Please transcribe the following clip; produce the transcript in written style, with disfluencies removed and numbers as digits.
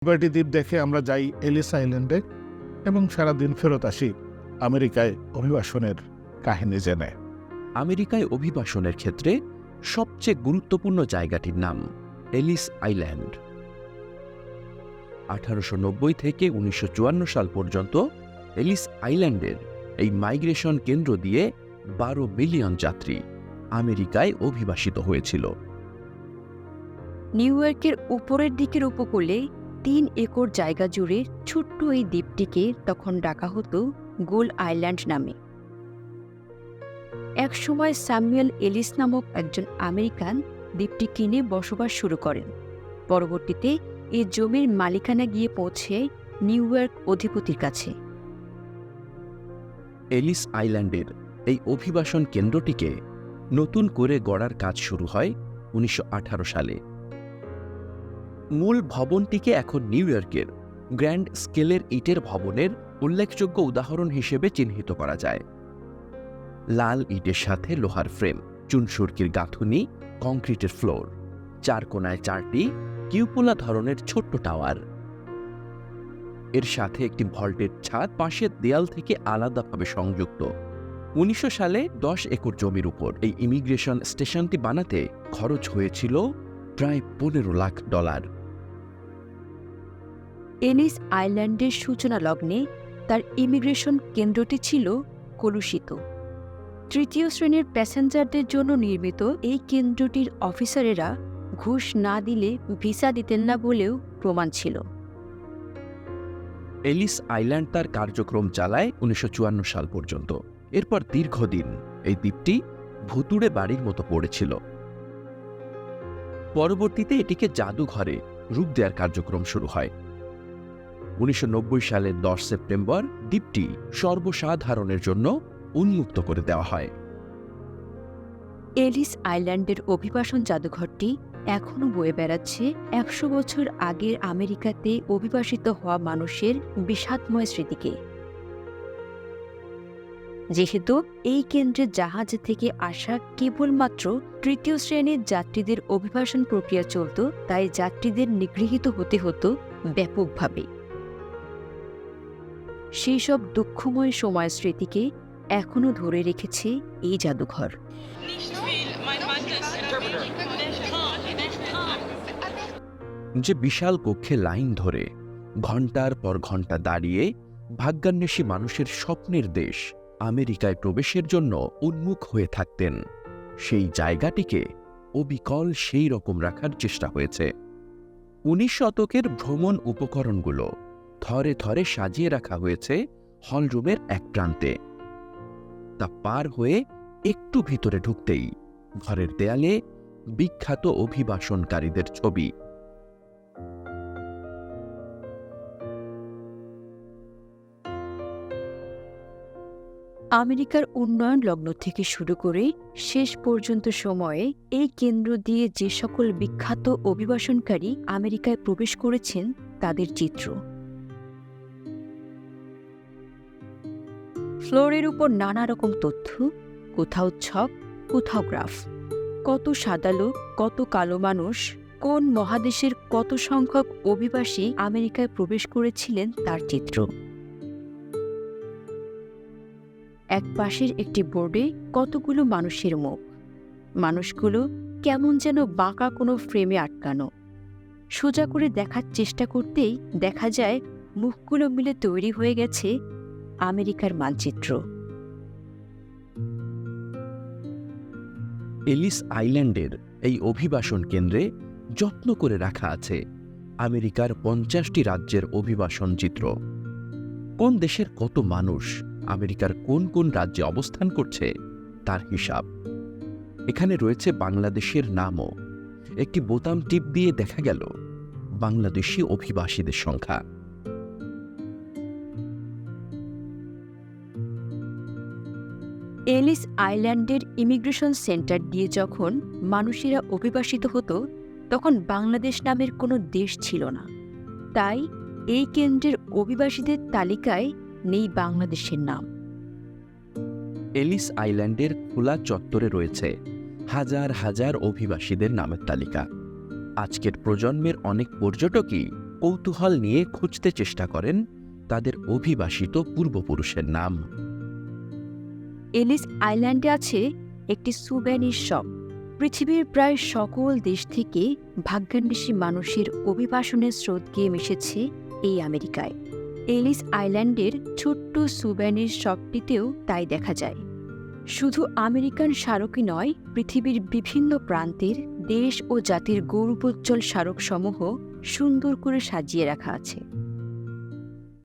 Liberty দ্বীপ দেখে আমরা যাই এলিস আইল্যান্ডে এবং সারাদিন ফেরত আসি আমেরিকায় অভিবাসনের কাহিনী জেনে। আমেরিকায় অভিবাসনের ক্ষেত্রে সবচেয়ে গুরুত্বপূর্ণ জায়গাটির নাম এলিস আইল্যান্ড। 1890 থেকে 1954 সাল পর্যন্ত এলিস আইল্যান্ডের এই মাইগ্রেশন কেন্দ্র দিয়ে 12 মিলিয়ন যাত্রী আমেরিকায় অভিবাসিত হয়েছিল। নিউ ইয়র্কের উপরের দিকের উপকূলে 3 একর জায়গা জুড়ে ছোট্ট এই দ্বীপটিকে তখন ডাকা হতো গোল আইল্যান্ড নামে। একসময় স্যামুয়েল এলিস নামক একজন আমেরিকান দ্বীপটি কিনে বসবাস শুরু করেন। পরবর্তীতে এই জমির মালিকানা গিয়ে পৌঁছে নিউ ইয়র্ক অধিপতির কাছে। এলিস আইল্যান্ডের এই অভিবাসন কেন্দ্রটিকে নতুন করে গড়ার কাজ শুরু হয় 1918 সালে। মূল ভবনটিকে এখন নিউ ইয়র্কের গ্র্যান্ড স্কেলের ইটের ভবনের উল্লেখযোগ্য উদাহরণ হিসেবে চিহ্নিত করা যায়। লাল ইটের সাথে লোহার ফ্রেম, চুনসুরকির গাঁথুনি, কংক্রিটের ফ্লোর, 4 কোণায় 4টি কিউপোলা ধরনের ছোট্ট টাওয়ার, এর সাথে একটি ভল্টের ছাদ পাশের দেয়াল থেকে আলাদাভাবে সংযুক্ত। 1900 সালে 10 একর জমির উপর এই ইমিগ্রেশন স্টেশনটি বানাতে খরচ হয়েছিল প্রায় $15 লাখ। এলিস আইল্যান্ডের সূচনা লগ্নে তার ইমিগ্রেশন কেন্দ্রটি ছিল কলুষিত। তৃতীয় শ্রেণীর প্যাসেঞ্জারদের জন্য নির্মিত এই কেন্দ্রটির অফিসারেরা ঘুষ না দিলে ভিসা দিতেন না বলেও প্রমাণ ছিল। এলিস আইল্যান্ড তার কার্যক্রম চালায় 1954 সাল পর্যন্ত। এরপর দীর্ঘদিন এই দ্বীপটি ভুতুড়ে বাড়ির মতো পড়েছিল। পরবর্তীতে এটিকে জাদুঘরে রূপ দেওয়ার কার্যক্রম শুরু হয়। 1990 সালের 10 সেপ্টেম্বর দ্বীপটি সর্বসাধারণের জন্য উন্মুক্ত করে দেওয়া হয়। এলিস আইল্যান্ডের অভিবাসন জাদুঘরটি এখনও বয়ে বেড়াচ্ছে 100 বছর আগের আমেরিকাতে অভিবাসিত হওয়া মানুষের বিষাদময় স্মৃতিকে। যেহেতু এই কেন্দ্রে জাহাজ থেকে আসা কেবলমাত্র তৃতীয় শ্রেণীর যাত্রীদের অভিবাসন প্রক্রিয়া চলত, তাই যাত্রীদের নিগৃহীত হতে হতো ব্যাপকভাবে। সেই সব দুঃখময় সময়ের স্মৃতিকে এখনও ধরে রেখেছে এই জাদুঘর। যে বিশাল কক্ষে লাইন ধরে ঘণ্টার পর ঘণ্টা দাঁড়িয়ে ভাগ্যান্বেষী মানুষের স্বপ্নের দেশ আমেরিকায় প্রবেশের জন্য উন্মুখ হয়ে থাকতেন, সেই জায়গাটিকে অবিকল সেই রকম রাখার চেষ্টা হয়েছে। 19 শতকের ভ্রমণ উপকরণগুলো থরে থরে সাজিয়ে রাখা হয়েছে হলরুমের এক প্রান্তে। তা পার হয়ে একটু ভিতরে ঢুকতেই ঘরের দেয়ালে বিখ্যাত অভিবাসনকারীদের ছবি। আমেরিকার উন্নয়ন লগ্ন থেকে শুরু করে শেষ পর্যন্ত সময়ে এই কেন্দ্র দিয়ে যে সকল বিখ্যাত অভিবাসনকারী আমেরিকায় প্রবেশ করেছেন তাদের চিত্র। ফ্লোরের উপর নানা রকম তথ্য, কোথাও ছক, কোথাও গ্রাফ। কত সাদা লোক, কত কালো মানুষ, কোন মহাদেশের কত সংখ্যক অভিবাসী আমেরিকায় প্রবেশ করেছিলেন তার চিত্র। এক পাশের একটি বোর্ডে কতগুলো মানুষের মুখ, মানুষগুলো কেমন যেন বাঁকা কোনো ফ্রেমে আটকানো। সোজা করে দেখার চেষ্টা করতেই দেখা যায় মুখগুলো মিলে তৈরি হয়ে গেছে আমেরিকার মানচিত্র। এলিস আইল্যান্ডের এই অভিবাসন কেন্দ্রে যত্ন করে রাখা আছে আমেরিকার 50টি রাজ্যের অভিবাসন চিত্র। কোন দেশের কত মানুষ আমেরিকার কোন কোন রাজ্যে অবস্থান করছে তার হিসাব। এখানে রয়েছে বাংলাদেশের নামও। একটি বোতাম টিপ দিয়ে দেখা গেল বাংলাদেশি অভিবাসীদের সংখ্যা। এলিস আইল্যান্ডের ইমিগ্রেশন সেন্টার দিয়ে যখন মানুষেরা অভিবাসিত হতো, তখন বাংলাদেশ নামের কোনো দেশ ছিল না। তাই এই কেন্দ্রের অভিবাসীদের তালিকায় নেই বাংলাদেশের নাম। এলিস আইল্যান্ডের খোলা চত্বরে রয়েছে হাজার হাজার অভিবাসীদের নামের তালিকা। আজকের প্রজন্মের অনেক পর্যটকই কৌতূহল নিয়ে খুঁজতে চেষ্টা করেন তাদের অভিবাসিত পূর্বপুরুষের নাম। এলিস আইল্যান্ডে আছে একটি সুভ্যানির শপ। পৃথিবীর প্রায় সকল দেশ থেকে ভাগ্যান্বেষী মানুষের অভিবাসনের স্রোত গিয়ে মিশেছে এই আমেরিকায়। এলিস আইল্যান্ডের ছোট্ট সুভ্যানির শপটিতেও তাই দেখা যায়। শুধু আমেরিকান স্মারকই নয়, পৃথিবীর বিভিন্ন প্রান্তের দেশ ও জাতির গৌরবোজ্জ্বল স্মারকসমূহ সুন্দর করে সাজিয়ে রাখা আছে।